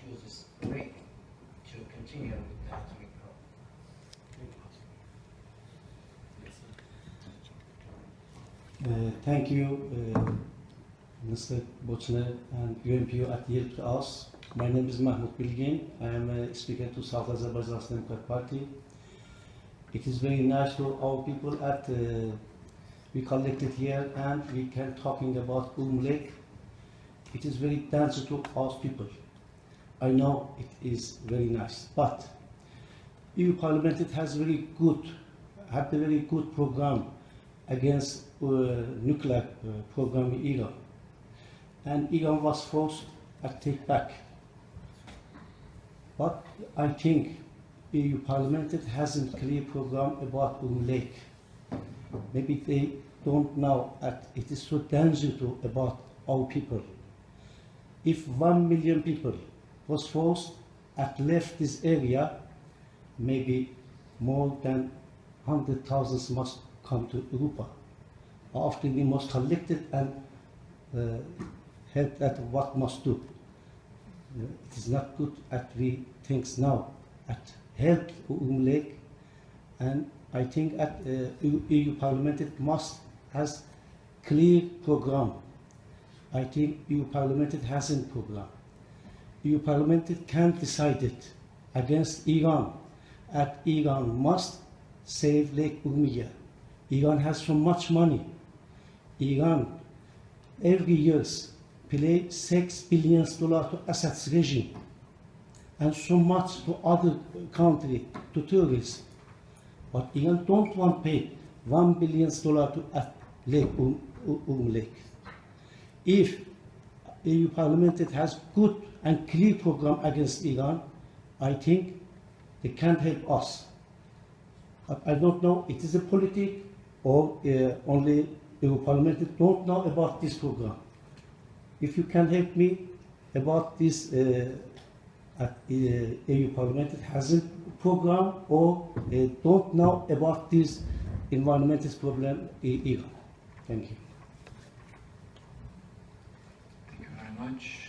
choose this way to continue with that record. Thank you, Mr. Bochner and UNPO at Yale to us. My name is Mahmoud Bilgin. I am a speaker to South Azerbaijan Democratic Party. It is very nice to our people at we collected here and we can talking about Lake. It is very dangerous to our people. I know it is very nice, but EU Parliament it has very good, had a very good program against nuclear program in Iran, and Iran was forced to take back. But I think EU Parliament it hasn't clear program about Lake. Maybe they don't know that it is so dangerous to about our people. If 1 million people was forced at left this area, maybe more than 100,000 must come to Europa. After we must collect it and help that what must do. It is not good that we think now at help Lake, and I think at EU Parliament it must has clear program. I think EU Parliament it hasn't program. EU Parliament it can't decide it against Iran. At Iran must save Lake Urmia. Iran has so much money. Iran every year pay $6 billion to Assad's regime and so much to other country, to tourists. But Iran don't want to pay $1 billion to Lake Lake. If EU Parliament it has good and clear program against Iran, I think they can't help us. I don't know, it is a politic or only EU Parliament don't know about this program. If you can help me about this EU Parliament it hasn't program or don't know about this environmental problem in Iran. Thank you. Thank you very much.